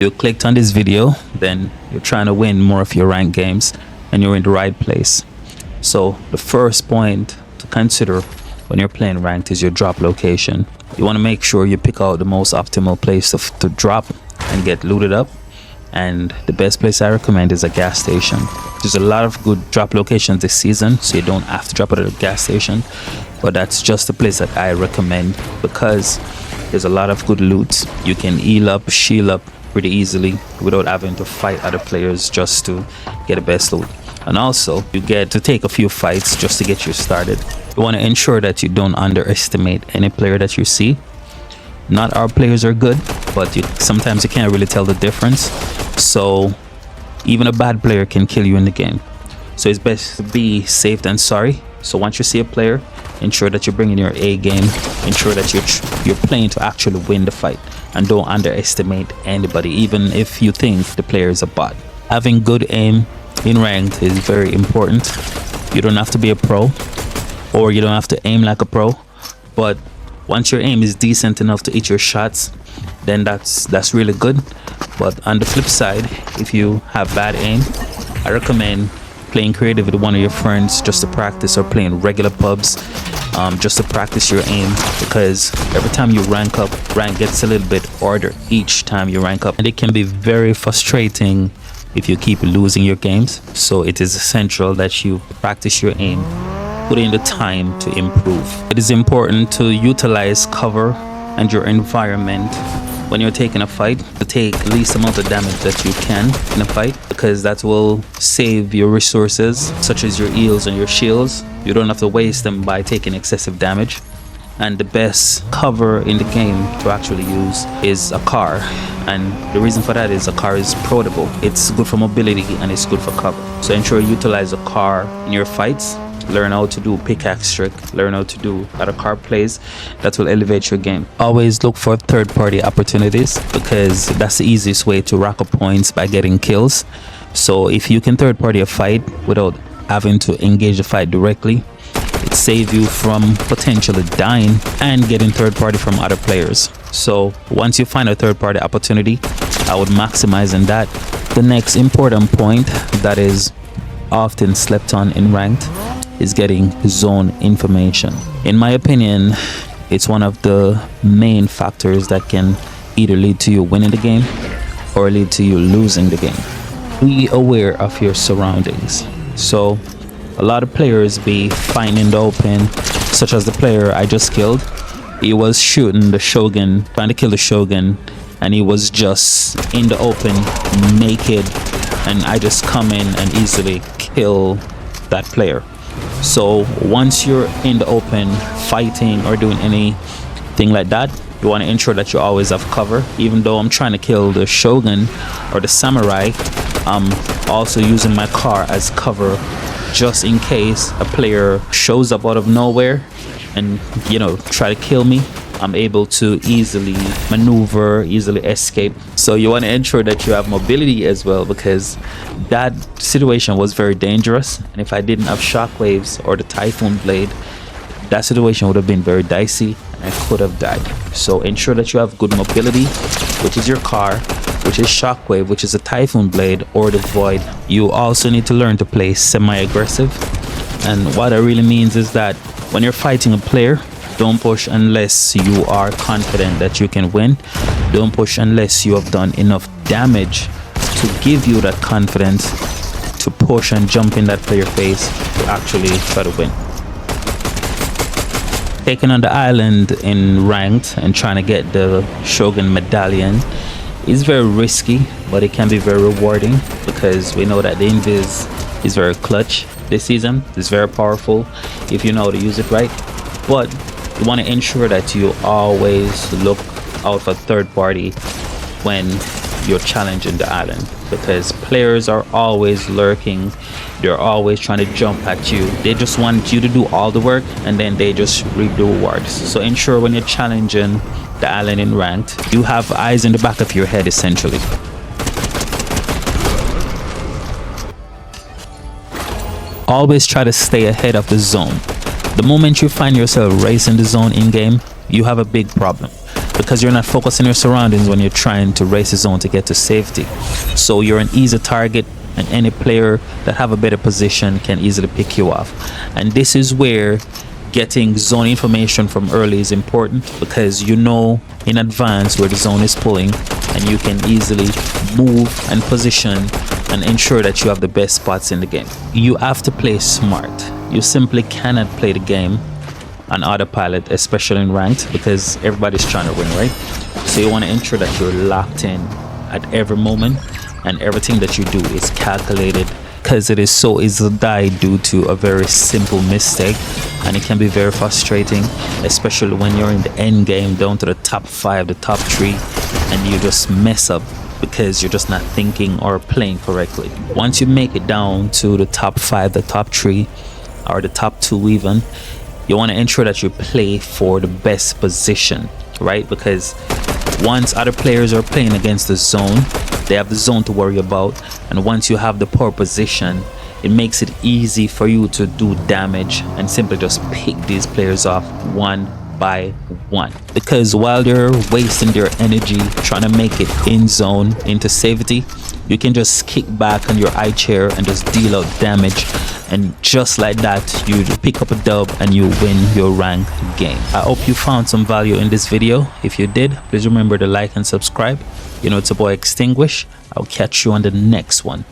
You clicked on this video, then you're trying to win more of your ranked games and you're in the right place. So the first point to consider when you're playing ranked is your drop location. You want to make sure you pick out the most optimal place to drop and get looted up. And the best place I recommend is a gas station. There's a lot of good drop locations this season, so you don't have to drop at a gas station, but that's just the place that I recommend because there's a lot of good loot. You can heal up, shield up pretty easily without having to fight other players just to get the best loot. And also you get to take a few fights just to get you started. You want to ensure that you don't underestimate any player that you see. Not all players are good, but sometimes you can't really tell the difference. So even a bad player can kill you in the game. So it's best to be safe than sorry. So once you see a player, ensure that you're bringing your A game. Ensure that you're playing to actually win the fight, and don't underestimate anybody, even if you think the player is a bot. Having good aim in ranked is very important. You don't have to be a pro, or you don't have to aim like a pro, but once your aim is decent enough to hit your shots, then that's really good. But on the flip side, if you have bad aim, I recommend playing creative with one of your friends just to practice, or playing regular pubs just to practice your aim, because every time you rank gets a little bit harder each time you rank up, and it can be very frustrating if you keep losing your games. So it is essential that you practice your aim, put in the time to improve. It is important to utilize cover and your environment when you're taking a fight, to take least amount of damage that you can in a fight, because that will save your resources such as your heals and your shields. You don't have to waste them by taking excessive damage. And the best cover in the game to actually use is a car, and the reason for that is a car is portable. It's good for mobility and it's good for cover. So ensure you utilize a car in your fights. Learn how to do pickaxe trick, learn how to do other car plays that will elevate your game. Always look for third-party opportunities, because that's the easiest way to rack up points by getting kills. So if you can third-party a fight without having to engage the fight directly, it saves you from potentially dying and getting third-party from other players. So once you find a third-party opportunity, I would maximize on that. The next important point that is often slept on in ranked is getting zone information. In my opinion, it's one of the main factors that can either lead to you winning the game or lead to you losing the game. Be aware of your surroundings. So a lot of players be finding the open, such as the player I just killed. He was shooting the Shogun, trying to kill the Shogun, and he was just in the open naked, and I just come in and easily kill that player. So once you're in the open fighting or doing anything like that, you want to ensure that you always have cover. Even though I'm trying to kill the Shogun or the samurai, I'm also using my car as cover just in case a player shows up out of nowhere and try to kill me. I'm able to easily maneuver, easily escape. So you want to ensure that you have mobility as well, because that situation was very dangerous, and if I didn't have shockwaves or the typhoon blade, that situation would have been very dicey and I could have died. So ensure that you have good mobility, which is your car, which is shockwave, which is a typhoon blade, or the void. You also need to learn to play semi-aggressive, and what that really means is that when you're fighting a player, don't push unless you are confident that you can win. Don't push unless you have done enough damage to give you that confidence to push and jump in that player face to actually try to win. Taking on the island in ranked and trying to get the Shogun medallion is very risky, but it can be very rewarding, because we know that the invis is very clutch this season. It's very powerful if you know how to use it right. But you want to ensure that you always look out for third party when you're challenging the island, because players are always lurking. They're always trying to jump at you. They just want you to do all the work and then they just reap the rewards. So ensure when you're challenging the island in ranked, you have eyes in the back of your head essentially. Always try to stay ahead of the zone. The moment you find yourself racing the zone in game, you have a big problem. because you're not focusing your surroundings when you're trying to race the zone to get to safety. So you're an easy target, and any player that have a better position can easily pick you off. And this is where getting zone information from early is important, because you know in advance where the zone is pulling, and you can easily move and position and ensure that you have the best spots in the game. You have to play smart. You simply cannot play the game on autopilot, especially in ranked, because everybody's trying to win, right? So you want to ensure that you're locked in at every moment, and everything that you do is calculated, because it is so easy to die due to a very simple mistake, and it can be very frustrating, especially when you're in the end game down to the top 5, the top 3, and you just mess up because you're just not thinking or playing correctly. Once you make it down to the top 5, the top 3, or the top 2 even, you want to ensure that you play for the best position, right? Because once other players are playing against the zone, they have the zone to worry about, and once you have the poor position, it makes it easy for you to do damage and simply just pick these players off one by one. Because while they're wasting their energy trying to make it in zone into safety, you can just kick back on your eye chair and just deal out damage, and just like that you pick up a dub and you win your ranked game. I hope you found some value in this video. If you did, please remember to like and subscribe. You know, it's a boy Xtinguish. I'll catch you on the next one.